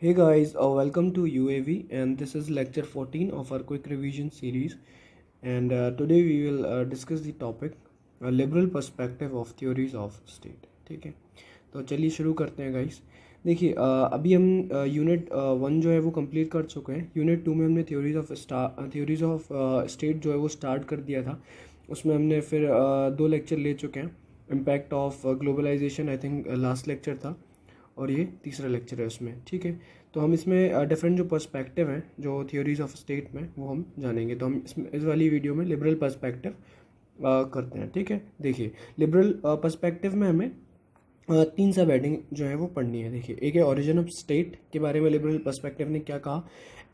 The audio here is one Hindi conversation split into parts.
Hey guys, welcome to UAV, and this is lecture 14 of our quick revision series. And today we will discuss the topic liberal perspective of theories of state. ठीक है, तो चलिए शुरू करते हैं गाइस। देखिए अभी हम यूनिट 1 जो है वो कंप्लीट कर चुके हैं। यूनिट 2 में हमने थ्योरीज ऑफ स्टेट जो है वो स्टार्ट कर दिया था। उसमें हमने फिर 2 लेक्चर ले चुके हैं। Impact of globalization I think last lecture था, और ये तीसरा लेक्चर है उसमें। ठीक है, तो हम इसमें डिफरेंट जो पर्सपेक्टिव हैं जो थ्योरीज ऑफ स्टेट में वो हम जानेंगे। तो हम इस वाली वीडियो में लिबरल पर्सपेक्टिव करते हैं। ठीक है, देखिए लिबरल पर्सपेक्टिव में हमें 3 सब हेडिंग जो है वो पढ़नी है। देखिए, एक है ओरिजिन ऑफ स्टेट के बारे में लिबरल पर्सपेक्टिव ने क्या कहा,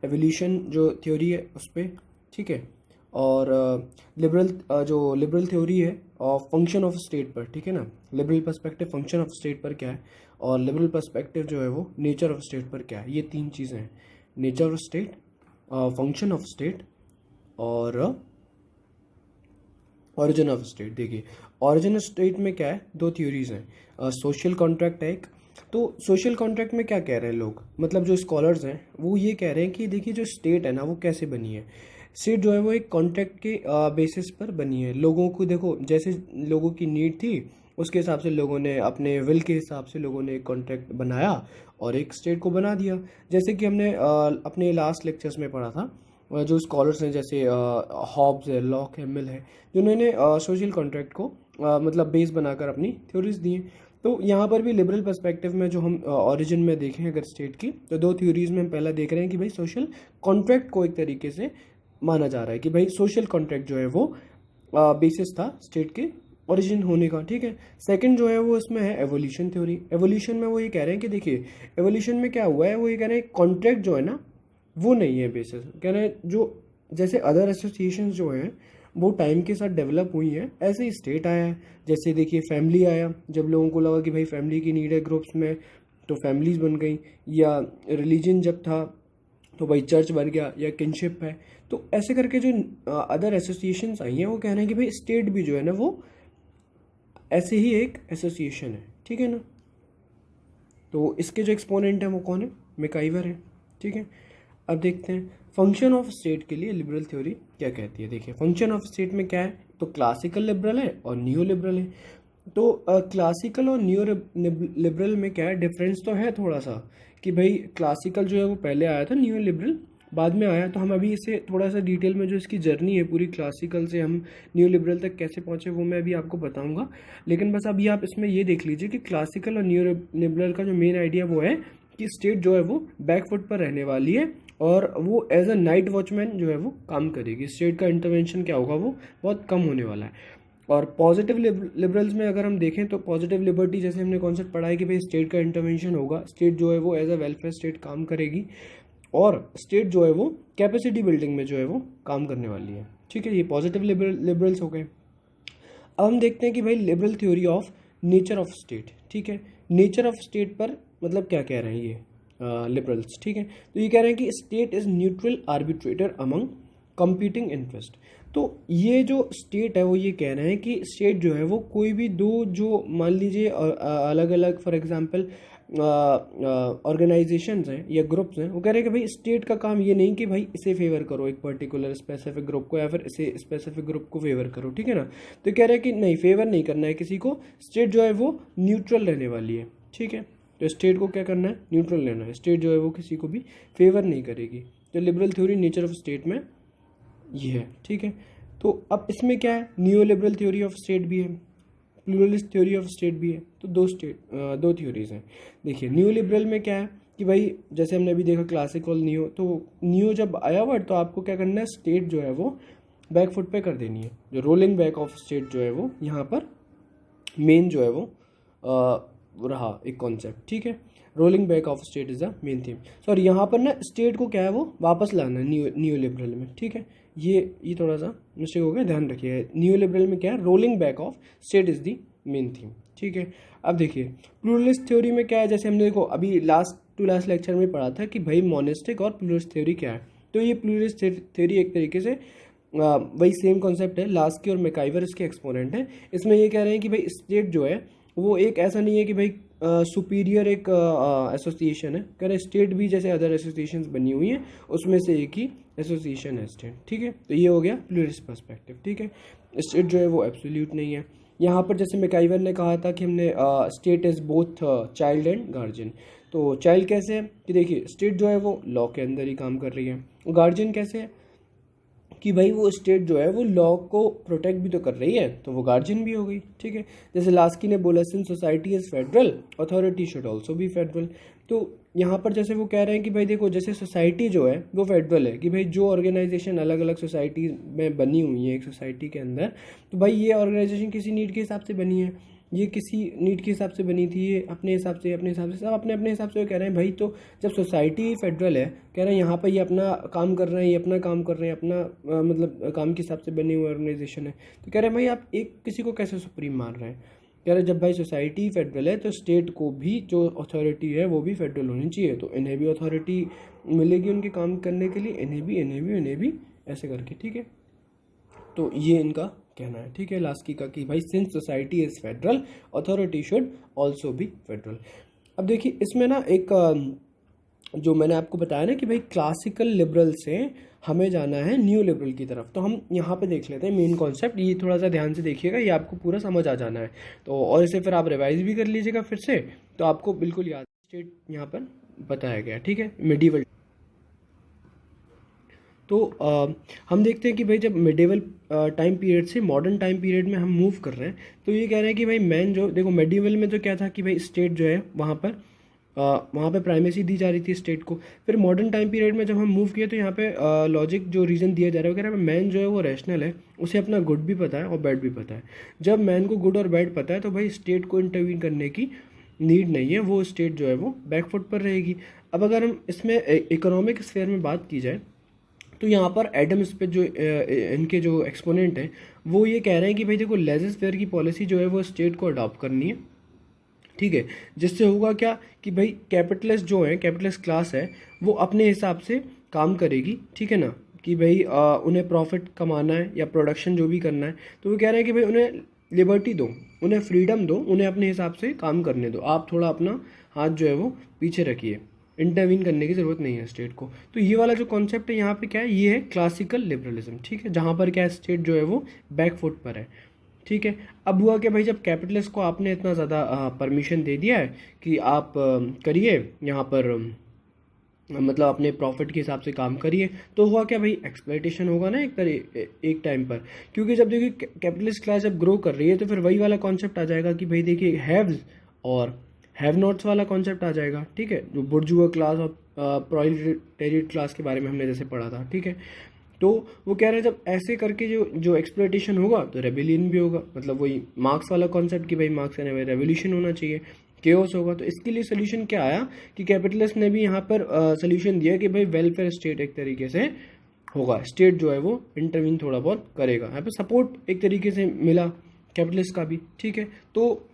एवोल्यूशन जो थ्योरी है उस पर। ठीक है, और जो लिबरल थ्योरी है और फंक्शन ऑफ स्टेट पर। ठीक है ना, liberal perspective function of state पर क्या है, और लिबरल पर्सपेक्टिव जो है वो नेचर ऑफ स्टेट पर क्या है। ये 3 चीज़ें हैं, nature of state, function of state और ओरिजिन ऑफ स्टेट। देखिए, ओरिजिन ऑफ स्टेट में क्या है, 2 थ्योरीज हैं। सोशल कॉन्ट्रैक्ट है एक। तो सोशल कॉन्ट्रैक्ट में क्या कह रहे हैं लोग, मतलब जो स्कॉलर्स हैं वो ये कह रहे हैं कि देखिए जो स्टेट है ना वो कैसे बनी है। स्टेट जो है वो एक कॉन्ट्रैक्ट के बेसिस पर बनी है। लोगों को देखो, जैसे लोगों की नीड थी उसके हिसाब से लोगों ने अपने विल के हिसाब से लोगों ने एक कॉन्ट्रैक्ट बनाया और एक स्टेट को बना दिया। जैसे कि हमने अपने लास्ट लेक्चर्स में पढ़ा था, जो स्कॉलर्स हैं जैसे हॉब्स है, लॉक है, मिल है, जिन्होंने सोशल कॉन्ट्रैक्ट को मतलब बेस बनाकर अपनी थ्योरीज दी हैं। तो यहाँ पर भी लिबरल पर्सपेक्टिव में जो हम ओरिजिन में देखें अगर स्टेट की, तो 2 थ्योरीज में हम पहला देख रहे हैं कि भाई सोशल कॉन्ट्रैक्ट को एक तरीके से माना जा रहा है कि भाई सोशल कॉन्ट्रैक्ट जो है वो बेसिस था स्टेट के ओरिजिन होने का। ठीक है, सेकंड जो है वो इसमें है एवोल्यूशन थ्योरी। एवोल्यूशन में वो ये कह रहे हैं कि देखिए एवोल्यूशन में क्या हुआ है, वो ये कह रहे हैं कॉन्ट्रैक्ट जो है ना वो नहीं है बेसिस। कह रहे हैं जो जैसे अदर एसोसिएशंस जो हैं वो टाइम के साथ डेवलप हुई हैं, ऐसे ही स्टेट आया है। जैसे देखिए फैमिली आया, जब लोगों को लगा कि भाई फैमिली की नीड है ग्रुप्स में, तो फैमिलीज बन गई। या रिलीजन जब था तो भाई चर्च बन गया, या किनशिप है। तो ऐसे करके जो अदर एसोसिएशंस आई हैं वो कह रहे हैं कि भाई स्टेट भी जो है ना वो ऐसे ही एक एसोसिएशन है। ठीक है ना, तो इसके जो एक्सपोनेंट है वो कौन है, मैकाइवर है। ठीक है, अब देखते हैं फंक्शन ऑफ स्टेट के लिए लिबरल थ्योरी क्या कहती है। देखिए फंक्शन ऑफ स्टेट में क्या है, तो क्लासिकल लिबरल है और न्यू लिबरल है। तो क्लासिकल और न्यू लिबरल में क्या है, डिफरेंस तो है थोड़ा सा कि भाई क्लासिकल जो है वो पहले आया था, न्यू लिबरल बाद में आया। तो हम अभी इसे थोड़ा सा डिटेल में जो इसकी जर्नी है पूरी क्लासिकल से हम न्यू लिबरल तक कैसे पहुंचे वो मैं अभी आपको बताऊंगा। लेकिन बस अभी आप इसमें ये देख लीजिए कि क्लासिकल और न्यू लिबरल का जो मेन आइडिया वो है कि स्टेट जो है वो बैकफुट पर रहने वाली है और वो एज अ नाइट वॉचमैन जो है वो काम करेगी। स्टेट का इंटरवेंशन क्या होगा वो बहुत कम होने वाला है। और पॉजिटिव लिबरल्स में अगर हम देखें तो पॉजिटिव लिबर्टी, जैसे हमने कॉन्सेप्ट पढ़ा है कि भाई स्टेट का इंटरवेंशन होगा, स्टेट जो है वो एज अ वेलफेयर स्टेट काम करेगी, और स्टेट जो है वो कैपेसिटी बिल्डिंग में जो है वो काम करने वाली है। ठीक है, ये पॉजिटिव लिबरल्स हो गए। अब हम देखते हैं कि भाई liberal theory of nature of state. ठीक है, नेचर ऑफ स्टेट पर मतलब क्या कह रहे हैं ये लिबरल्स। ठीक है, तो ये कह रहे हैं कि state is neutral arbitrator among competing interest. तो ये जो स्टेट है वो ये कह रहे हैं कि स्टेट जो है वो कोई भी दो जो मान लीजिए अलग अलग फॉर एग्जांपल ऑर्गेनाइजेशंस हैं या ग्रुप्स हैं, वो कह रहे हैं कि भाई स्टेट का काम ये नहीं कि भाई इसे फेवर करो एक पर्टिकुलर स्पेसिफिक ग्रुप को, या फिर इसे स्पेसिफिक ग्रुप को फेवर करो। ठीक है ना, तो कह रहे हैं कि नहीं, फेवर नहीं करना है किसी को, स्टेट जो है वो न्यूट्रल रहने वाली है। ठीक है, तो स्टेट को क्या करना है, न्यूट्रल रहना है। स्टेट जो है वो किसी को भी फेवर नहीं करेगी। तो liberal theory nature of state में ये है। ठीक है, तो अब इसमें क्या है, neo liberal theory of state भी है, प्लूरलिस्ट थ्योरी ऑफ स्टेट भी है। तो 2 थ्योरीज हैं। देखिए न्यू लिबरल में क्या है कि भाई जैसे हमने अभी देखा क्लासिक और नियो, तो नियो जब आया वर्ड तो आपको क्या करना है, स्टेट जो है वो बैक फुट पे कर देनी है। जो रोलिंग बैक ऑफ स्टेट जो है वो यहाँ पर मेन जो है वो रहा एक कॉन्सेप्ट। ठीक है, rolling back of state is the main theme. Sorry, यहाँ पर ना स्टेट को क्या है वो वापस लाना है न्यू लिबरल में। ठीक है, ये थोड़ा सा मिस्टेक हो गया, ध्यान रखिए। न्यू लिबरल में क्या है, rolling back of state is the main theme. ठीक है, अब देखिए प्लूरलिस्ट थ्योरी में क्या है, जैसे हमने देखो अभी लास्ट लेक्चर में पढ़ा था कि भाई मोनेस्टिक और प्लूरलिस्ट थ्योरी क्या है। तो ये प्लूरलिस्ट थ्योरी एक तरीके से वही सेम कॉन्सेप्ट है, लास्की और मैकाइवर इसके एक्सपोनेंट है। इसमें ये कह रहे हैं कि भाई स्टेट जो है वो एक ऐसा नहीं है कि भाई सुपीरियर एक एसोसिएशन है, कह रहे स्टेट भी जैसे अदर एसोसिएशंस बनी हुई हैं उसमें से एक ही एसोसिएशन है स्टेट, ठीक है। तो ये हो गया प्लूरिस्ट पर्सपेक्टिव, ठीक है। स्टेट जो है वो एब्सोल्यूट नहीं है। यहाँ पर जैसे मैकाइवर ने कहा था कि हमने state is both child and guardian. तो चाइल्ड कैसे है कि देखिए स्टेट जो है वो लॉ के अंदर ही काम कर रही है। गार्जियन कैसे है कि भाई वो स्टेट जो है वो लॉ को प्रोटेक्ट भी तो कर रही है, तो वो गार्जियन भी हो गई, ठीक है। जैसे लास्की ने बोला since society is federal authority should also be federal. तो यहाँ पर जैसे वो कह रहे हैं कि भाई देखो जैसे सोसाइटी जो है वो फेडरल है कि भाई जो ऑर्गेनाइजेशन अलग अलग सोसाइटी में बनी हुई है एक सोसाइटी के अंदर, तो भाई ये ऑर्गेनाइजेशन किसी नीड के हिसाब से बनी है, ये किसी नीड के हिसाब से बनी थी, ये अपने हिसाब से सब अपने अपने हिसाब से वो कह रहे हैं भाई। तो जब सोसाइटी फेडरल है, कह रहे हैं यहाँ पर ये अपना काम कर रहे हैं, ये अपना काम कर रहे हैं, अपना मतलब काम के हिसाब से बनी हुई ऑर्गेनाइजेशन है, तो कह रहे हैं भाई आप एक किसी को कैसे सुप्रीम मान रहे हैं। कह रहे जब भाई सोसाइटी फेडरल है तो स्टेट को भी जो अथॉरिटी है वो भी फेडरल होनी चाहिए, तो इन्हें भी अथॉरिटी मिलेगी उनके काम करने के लिए, इन्हें भी ऐसे करके, ठीक है। तो ये इनका कहना है, ठीक है, लास्की का कि भाई since society is federal authority should also be federal. अब देखिए इसमें ना एक जो मैंने आपको बताया ना कि भाई क्लासिकल लिबरल से हमें जाना है न्यू लिबरल की तरफ, तो हम यहाँ पे देख लेते हैं मेन कॉन्सेप्ट। ये थोड़ा सा ध्यान से देखिएगा, ये आपको पूरा समझ आ जाना है। तो और इसे फिर आप रिवाइज भी कर लीजिएगा फिर से, तो आपको बिल्कुल याद स्टेट यहाँ पर बताया गया, ठीक है, मिडीवल। तो हम देखते हैं कि भाई जब मिडेवल टाइम पीरियड से मॉडर्न टाइम पीरियड में हम मूव कर रहे हैं, तो ये कह रहे हैं कि भाई मैन जो देखो मेडिवल में तो क्या था कि भाई स्टेट जो है वहाँ पे प्राइमेसी दी जा रही थी स्टेट को। फिर मॉडर्न टाइम पीरियड में जब हम मूव किए तो यहाँ पे लॉजिक जो रीज़न दिया जा रहा है वो कह रहा है मैन जो है वो रैशनल है, उसे अपना गुड भी पता है और बैड भी पता है। जब मैन को गुड और बैड पता है तो भाई स्टेट को इंटरवीन करने की नीड नहीं है, वो स्टेट जो है वो बैकफुट पर रहेगी। अब अगर हम इसमें इकोनॉमिक स्फेयर में बात की जाए तो यहाँ पर एडम स्मिथ जो इनके जो एक्सपोनेंट हैं वो ये कह रहे हैं कि भाई देखो लेजर फेयर की पॉलिसी जो है वो स्टेट को अडॉप्ट करनी है, ठीक है। जिससे होगा क्या कि भाई कैपिटलिस्ट जो है, कैपिटलिस्ट क्लास है, वो अपने हिसाब से काम करेगी, ठीक है ना, कि भाई उन्हें प्रॉफिट कमाना है या प्रोडक्शन जो भी करना है, तो वो कह रहे हैं कि भाई उन्हें लिबर्टी दो, उन्हें फ्रीडम दो, उन्हें अपने हिसाब से काम करने दो, आप थोड़ा अपना हाथ जो है वो पीछे रखिए, इंटरवीन करने की ज़रूरत नहीं है स्टेट को। तो ये वाला जो कॉन्सेप्ट है यहाँ पे क्या है, ये है क्लासिकल लिबरलिज्म, ठीक है, जहाँ पर क्या है स्टेट जो है वो बैकफुट पर है, ठीक है। अब हुआ कि भाई जब कैपिटलिस्ट को आपने इतना ज़्यादा परमिशन दे दिया है कि आप करिए यहाँ पर मतलब अपने प्रॉफिट के हिसाब से काम करिए, तो हुआ क्या भाई एक्सप्लॉयटेशन होगा ना एक टाइम पर। क्योंकि जब देखिए कैपिटलिस्ट क्लास जब ग्रो कर रही है तो फिर वही वाला कॉन्सेप्ट आ जाएगा कि भाई देखिए हैव्स और हैव नॉट्स वाला कॉन्सेप्ट आ जाएगा, ठीक है, जो बुर्जुआ क्लास और प्रोलेटेरिएट क्लास के बारे में हमने जैसे पढ़ा था, ठीक है। तो वो कह रहे हैं जब ऐसे करके जो एक्सप्लॉयटेशन होगा तो रेबेलियन भी होगा, मतलब वही मार्क्स वाला कॉन्सेप्ट कि भाई मार्क्स यानी रेवोल्यूशन होना चाहिए, केओस होगा। तो इसके लिए सोल्यूशन क्या आया कि कैपिटलिस्ट ने भी यहाँ पर सोल्यूशन दिया कि भाई वेलफेयर स्टेट एक तरीके से होगा, स्टेट जो है वो इंटरवीन थोड़ा बहुत करेगा, यहाँ पर सपोर्ट एक तरीके से मिला कैपिटलिस्ट का भी, ठीक है। तो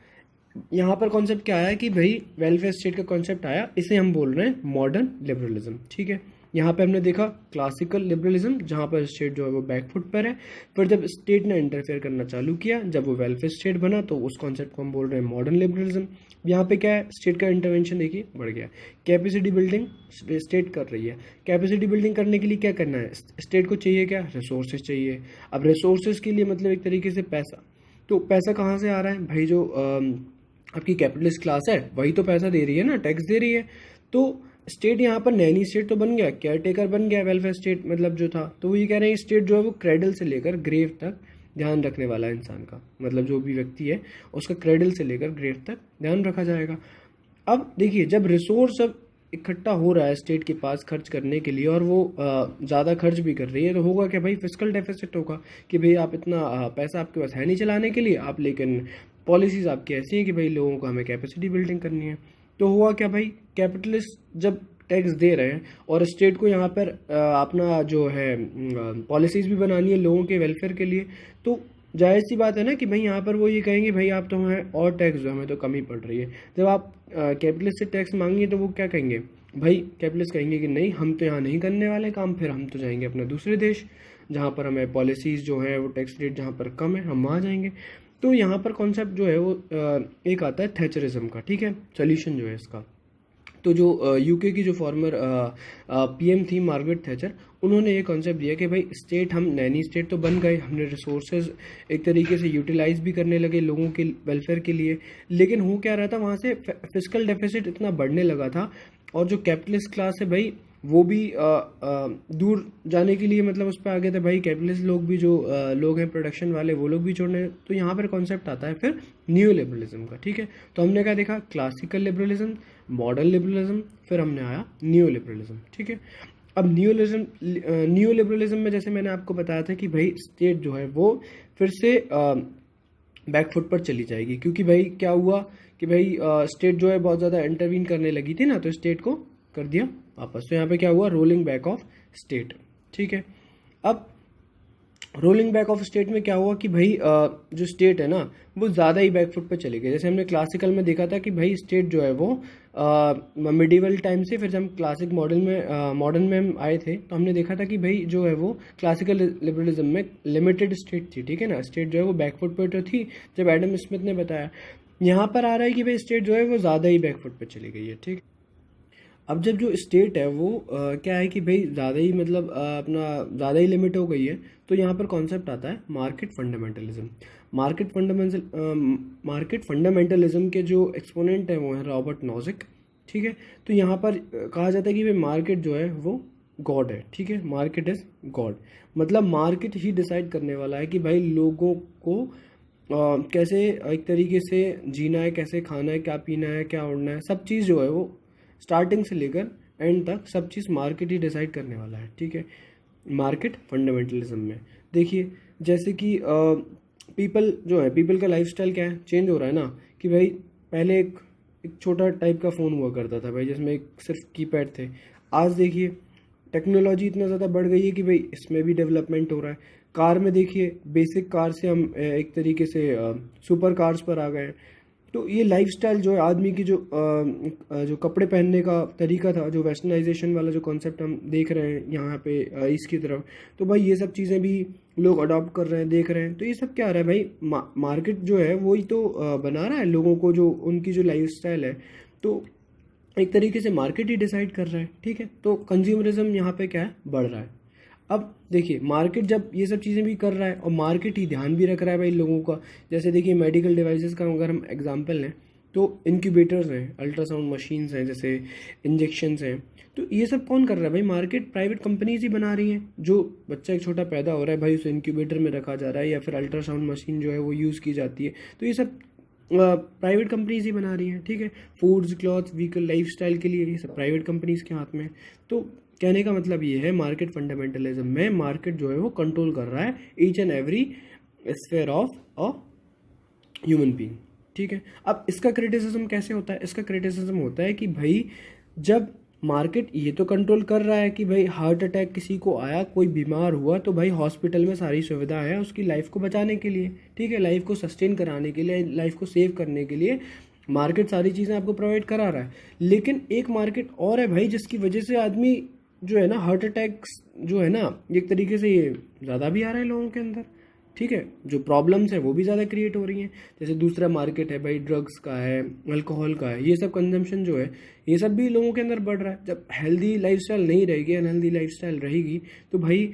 यहाँ पर कॉन्सेप्ट क्या आया कि भाई वेलफेयर स्टेट का कॉन्सेप्ट आया, इसे हम बोल रहे हैं मॉडर्न लिबरलिज्म, ठीक है। यहाँ पे हमने देखा क्लासिकल लिबरलिज्म जहाँ पर स्टेट जो है वो बैकफुट पर है, फिर जब स्टेट ने इंटरफेयर करना चालू किया, जब वो वेलफेयर स्टेट बना, तो उस कॉन्सेप्ट को हम बोल रहे हैं मॉडर्न लिबरलिज्म। यहाँ पे क्या है, स्टेट का इंटरवेंशन देखिए बढ़ गया, कैपेसिटी बिल्डिंग स्टेट कर रही है। कैपेसिटी बिल्डिंग करने के लिए क्या करना है, स्टेट को चाहिए क्या, रिसोर्सेज चाहिए। अब रिसोर्सेज के लिए मतलब एक तरीके से पैसा, तो पैसा कहाँ से आ रहा है भाई, जो आपकी कैपिटलिस्ट क्लास है वही तो पैसा दे रही है ना, टैक्स दे रही है। तो स्टेट यहाँ पर नैनी स्टेट तो बन गया, केयर टेकर बन गया, वेलफेयर स्टेट मतलब जो था। तो वो ये कह रहे हैं स्टेट जो है वो क्रेडल से लेकर ग्रेव तक ध्यान रखने वाला है इंसान का, मतलब जो भी व्यक्ति है उसका क्रेडल से लेकर ग्रेव तक ध्यान रखा जाएगा। अब देखिए जब रिसोर्स अब इकट्ठा हो रहा है स्टेट के पास खर्च करने के लिए और वो ज़्यादा खर्च भी कर रही है, तो होगा क्या भाई फिस्कल डेफिसिट होगा कि भाई आप इतना पैसा आपके पास है नहीं चलाने के लिए, आप लेकिन पॉलिसीज़ आपकी ऐसी हैं कि भाई लोगों को हमें कैपेसिटी बिल्डिंग करनी है। तो हुआ क्या भाई, कैपिटलिस्ट जब टैक्स दे रहे हैं और स्टेट को यहाँ पर अपना जो है पॉलिसीज़ भी बनानी है लोगों के वेलफेयर के लिए, तो जाहिर सी बात है ना कि भाई यहाँ पर वो ये कहेंगे भाई आप तो हमें और टैक्स जो हमें तो कमी पड़ रही है। जब आप कैपिटलिस्ट से टैक्स मांगिए तो वो क्या कहेंगे भाई, कैपिटलिस्ट कहेंगे कि नहीं हम तो यहाँ नहीं करने वाले काम, फिर हम तो जाएंगे अपने दूसरे देश जहाँ पर हमें पॉलिसीज़ जो है वो टैक्स रेट जहाँ पर कम है हम वहाँ जाएंगे। तो यहाँ पर कॉन्सेप्ट जो है वो एक आता है थैचरिज्म का, ठीक है, सोल्यूशन जो है इसका। तो जो यूके की जो फॉर्मर पीएम थी मार्गरेट थैचर, उन्होंने ये कॉन्सेप्ट दिया कि भाई स्टेट, हम नैनी स्टेट तो बन गए, हमने रिसोर्सेज एक तरीके से यूटिलाइज भी करने लगे लोगों के वेलफेयर के लिए, लेकिन हो क्या रहा था, वहाँ से फिस्कल डेफिसिट इतना बढ़ने लगा था, और जो कैपिटलिस्ट क्लास है भाई वो भी दूर जाने के लिए मतलब उस पर आ गए थे भाई। कैपिटलिस्ट लोग भी, जो लोग हैं प्रोडक्शन वाले, वो लोग भी छोड़ने। तो यहाँ पर कॉन्सेप्ट आता है फिर न्यू लिबरलिज्म का, ठीक है। तो हमने क्या देखा, क्लासिकल लिबरलिज्म, मॉडर्न लिबरलिज्म, फिर हमने आया न्यू लिबरलिज्म, ठीक है। अब न्यू लिबरलिज्म में जैसे मैंने आपको बताया था कि भाई स्टेट जो है वो फिर से बैकफुट पर चली जाएगी, क्योंकि भाई क्या हुआ कि भाई स्टेट जो है बहुत ज़्यादा इंटरवीन करने लगी थी ना, तो स्टेट को कर दिया वापस। तो यहाँ पे क्या हुआ, रोलिंग बैक ऑफ स्टेट, ठीक है। अब रोलिंग बैक ऑफ स्टेट में क्या हुआ कि भाई जो स्टेट है ना वो ज़्यादा ही बैकफुट पे चली गई। जैसे हमने क्लासिकल में देखा था कि भाई स्टेट जो है वो मिडिवल टाइम से, फिर जब हम क्लासिक मॉडर्न में हम आए थे तो हमने देखा था कि भाई जो है वो क्लासिकल लिबरलिज्म में लिमिटेड स्टेट थी, ठीक है ना। स्टेट जो है वो बैकफुट पे तो थी, जब एडम स्मिथ ने बताया। यहाँ पर आ रहा है कि भाई स्टेट जो है वो ज़्यादा ही बैकफुट पे चली गई है, ठीक। अब जब जो स्टेट है वो क्या है कि भाई ज़्यादा ही मतलब अपना ज़्यादा ही लिमिट हो गई है, तो यहाँ पर कॉन्सेप्ट आता है मार्केट फंडामेंटलिज्म। मार्केट फंडामेंटलिज्म के जो एक्सपोनेंट हैं वो हैं रॉबर्ट नॉजिक, ठीक है। तो यहाँ पर कहा जाता है कि भाई मार्केट जो है वो गॉड है, ठीक है। मार्केट इज़ गॉड, मतलब मार्केट ही डिसाइड करने वाला है कि भाई लोगों को कैसे एक तरीके से जीना है, कैसे खाना है, क्या पीना है, क्या उड़ना है, सब चीज़ जो है वो स्टार्टिंग से लेकर एंड तक सब चीज़ मार्केट ही डिसाइड करने वाला है, ठीक है। मार्केट फंडामेंटलिज्म में देखिए, जैसे कि पीपल जो है, पीपल का लाइफस्टाइल क्या है, चेंज हो रहा है ना, कि भाई पहले एक छोटा टाइप का फ़ोन हुआ करता था भाई, जिसमें एक सिर्फ कीपैड थे। आज देखिए टेक्नोलॉजी इतना ज़्यादा बढ़ गई है कि भाई इसमें भी डेवलपमेंट हो रहा है। कार में देखिए, बेसिक कार से हम एक तरीके से सुपर कार्स पर आ गए। तो ये लाइफस्टाइल जो है आदमी की, जो कपड़े पहनने का तरीका था, जो वेस्टर्नाइजेशन वाला जो कॉन्सेप्ट हम देख रहे हैं यहाँ पे इसकी तरफ, तो भाई ये सब चीज़ें भी लोग अडॉप्ट कर रहे हैं, देख रहे हैं। तो ये सब क्या आ रहा है भाई, मार्केट जो है वही तो बना रहा है लोगों को, जो उनकी जो लाइफस्टाइल है, तो एक तरीके से मार्केट ही डिसाइड कर रहा है, ठीक है। तो कंज्यूमरिज्म यहाँ पे क्या है, बढ़ रहा है। अब देखिए मार्केट जब ये सब चीज़ें भी कर रहा है और मार्केट ही ध्यान भी रख रहा है भाई लोगों का, जैसे देखिए मेडिकल डिवाइसेस का अगर हम एग्जांपल लें तो इंक्यूबेटर्स हैं, अल्ट्रासाउंड मशीन्स हैं, जैसे इंजेक्शन्स हैं, तो ये सब कौन कर रहा है भाई, मार्केट, प्राइवेट कंपनीज ही बना रही हैं। जो बच्चा एक छोटा पैदा हो रहा है भाई, उसे इंक्यूबेटर में रखा जा रहा है, या फिर अल्ट्रासाउंड मशीन जो है वो यूज़ की जाती है, तो ये सब प्राइवेट कंपनीज ही बना रही हैं, ठीक है। फूड्स, क्लॉथ्स, व्हीकल, लाइफस्टाइल के लिए ये सब प्राइवेट कंपनीज के हाथ में। तो कहने का मतलब ये है, मार्केट फंडामेंटलिज्म में मार्केट जो है वो कंट्रोल कर रहा है each and every sphere of a human being, ठीक है। अब इसका क्रिटिसिज्म कैसे होता है, इसका क्रिटिसिज्म होता है कि भाई जब मार्केट ये तो कंट्रोल कर रहा है कि भाई हार्ट अटैक किसी को आया, कोई बीमार हुआ, तो भाई हॉस्पिटल में सारी सुविधा है उसकी लाइफ को बचाने के लिए, ठीक है, लाइफ को सस्टेन कराने के लिए, लाइफ को सेव करने के लिए मार्केट सारी चीज़ें आपको प्रोवाइड करा रहा है। लेकिन एक मार्केट और है भाई, जिसकी वजह से आदमी जो है ना, हार्ट अटैक्स जो है ना, एक तरीके से ये ज़्यादा भी आ रहा है लोगों के अंदर, ठीक है। जो प्रॉब्लम्स है वो भी ज़्यादा क्रिएट हो रही हैं। जैसे दूसरा मार्केट है भाई ड्रग्स का है, अल्कोहल का है, ये सब कंजम्पशन जो है ये सब भी लोगों के अंदर बढ़ रहा है। जब हेल्दी लाइफस्टाइल नहीं रहेगी, अनहेल्दी लाइफस्टाइल रहेगी, तो भाई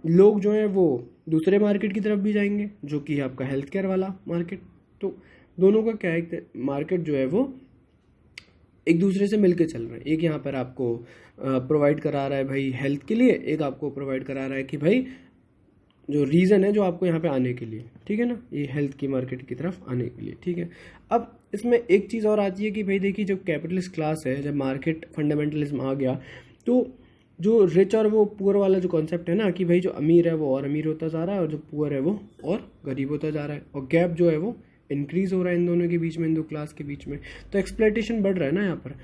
लोग जो हैं वो दूसरे मार्केट की तरफ भी जाएंगे, जो कि आपका हेल्थ केयर वाला मार्केट। तो दोनों का क्या है, मार्केट जो है वो एक दूसरे से मिलके चल रहे हैं। एक यहाँ पर आपको प्रोवाइड करा रहा है भाई हेल्थ के लिए, एक आपको प्रोवाइड करा रहा है कि भाई जो रीज़न है जो आपको यहाँ पे आने के लिए, ठीक है ना, ये हेल्थ की मार्केट की तरफ आने के लिए, ठीक है। अब इसमें एक चीज़ और आती है कि भाई देखिए, जब कैपिटलिस्ट क्लास है, जब मार्केट फंडामेंटलिज्म आ गया, तो जो रिच और वो पुअर वाला जो कॉन्सेप्ट है ना, कि भाई जो अमीर है वो और अमीर होता जा रहा है और जो पुअर है वो और गरीब होता जा रहा है, और गैप जो है वो इंक्रीज हो रहा है इन दोनों के बीच में, इन दो क्लास के बीच में। तो एक्सप्लॉयटेशन बढ़ रहा है ना यहाँ पर,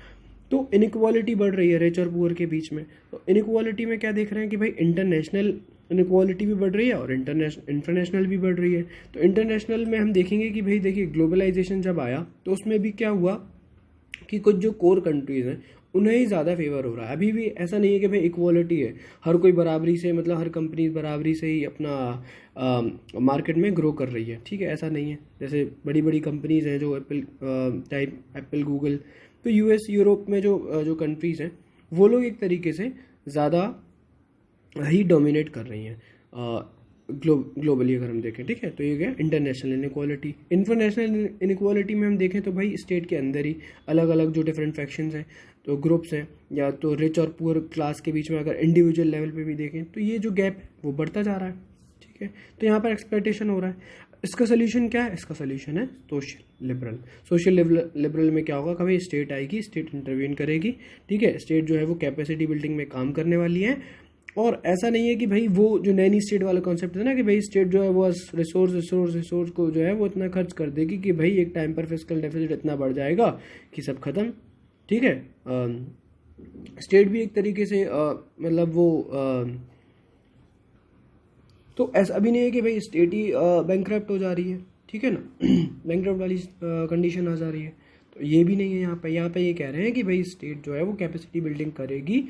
तो इनइक्वालिटी बढ़ रही है रिच और पुअर के बीच में। तो इनइक्वालिटी में क्या देख रहे हैं कि भाई इंटरनेशनल इनइक्वालिटी भी बढ़ रही है और इंटरनेशनल भी बढ़ रही है। तो इंटरनेशनल में हम देखेंगे कि भाई देखिए ग्लोबलाइजेशन जब आया तो उसमें भी क्या हुआ कि कुछ जो कोर कंट्रीज़ हैं उन्हें ही ज़्यादा फेवर हो रहा है। अभी भी ऐसा नहीं है कि भाई इक्वालिटी है, हर कोई बराबरी से, मतलब हर कंपनी बराबरी से ही अपना मार्केट में ग्रो कर रही है, ठीक है, ऐसा नहीं है। जैसे बड़ी बड़ी कंपनीज़ हैं जो एप्पल गूगल, तो यूएस यूरोप में जो कंट्रीज़ हैं वो लोग एक तरीके से ज़्यादा ही डोमिनेट कर रही हैं ग्लोबली अगर हम देखें, ठीक है। तो ये क्या, इंटरनेशनल इनइक्वालिटी। इंटरनेशनल इनइक्वालिटी में हम देखें तो भाई स्टेट के अंदर ही अलग अलग जो डिफरेंट फैक्शंस हैं, तो ग्रुप्स हैं, या तो रिच और पुअर क्लास के बीच में अगर इंडिविजुअल लेवल पे भी देखें तो ये जो गैप है वो बढ़ता जा रहा है, ठीक है। तो यहाँ पर एक्सप्लॉयटेशन हो रहा है। इसका सोल्यूशन क्या है? इसका सोल्यूशन है सोशल लिबरल। सोशल लिबरल में क्या होगा, कभी स्टेट आएगी, स्टेट इंटरवीन करेगी, ठीक है। स्टेट जो है वो कैपेसिटी बिल्डिंग में काम करने वाली है। और ऐसा नहीं है कि भाई वो जो नैनी स्टेट वाला कॉन्सेप्ट है ना, कि भाई स्टेट जो है वो रिसोर्स को जो है वो इतना खर्च कर देगी कि भाई एक टाइम पर फिस्कल डेफिसिट इतना बढ़ जाएगा कि सब खत्म, ठीक है। स्टेट भी एक तरीके से मतलब वो तो ऐसा भी नहीं है कि भाई स्टेट ही बैंकक्रप्ट हो जा रही है, ठीक है ना, बैंकक्रप्ट वाली कंडीशन आ जा रही है। तो ये भी नहीं है यहाँ पे ये कह रहे हैं कि भाई स्टेट जो है वो कैपेसिटी बिल्डिंग करेगी,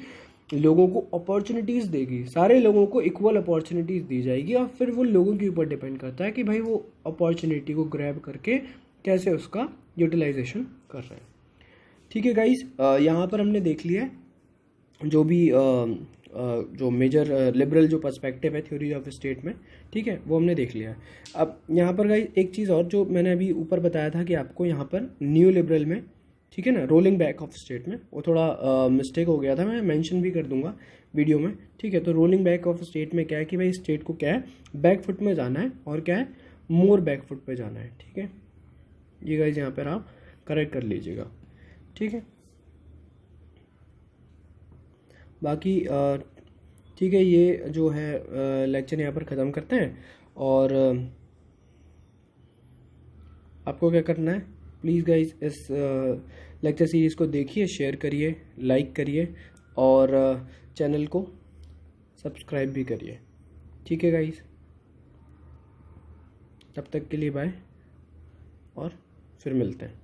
लोगों को अपॉर्चुनिटीज़ देगी, सारे लोगों को इक्वल अपॉर्चुनिटीज़ दी जाएगी, और फिर वो लोगों के ऊपर डिपेंड करता है कि भाई वो अपॉर्चुनिटी को ग्रैब करके कैसे उसका यूटिलाइजेशन कर रहे हैं, ठीक है गाइस। यहाँ पर हमने देख लिया है जो भी जो मेजर लिबरल जो पर्सपेक्टिव है थ्योरी ऑफ स्टेट में, ठीक है, वो हमने देख लिया है। अब यहाँ पर गाइस एक चीज़ और जो मैंने अभी ऊपर बताया था कि आपको यहाँ पर न्यू लिबरल में, ठीक है ना, रोलिंग बैक ऑफ स्टेट में, वो थोड़ा मिस्टेक हो गया था, मैं मेंशन भी कर दूंगा वीडियो में, ठीक है। तो रोलिंग बैक ऑफ स्टेट में क्या है कि भाई स्टेट को क्या है, बैक फुट में जाना है, और क्या है, मोर बैक फुट पे जाना है, ठीक है। ये गाइस यहाँ पर आप करेक्ट कर लीजिएगा, ठीक है। बाकी ठीक है, ये जो है लेक्चर यहाँ पर ख़त्म करते हैं। और आपको क्या करना है, प्लीज़ गाइस इस लेक्चर सीरीज़ को देखिए, शेयर करिए, लाइक करिए, और चैनल को सब्सक्राइब भी करिए, ठीक है गाइस। तब तक के लिए बाय, और फिर मिलते हैं।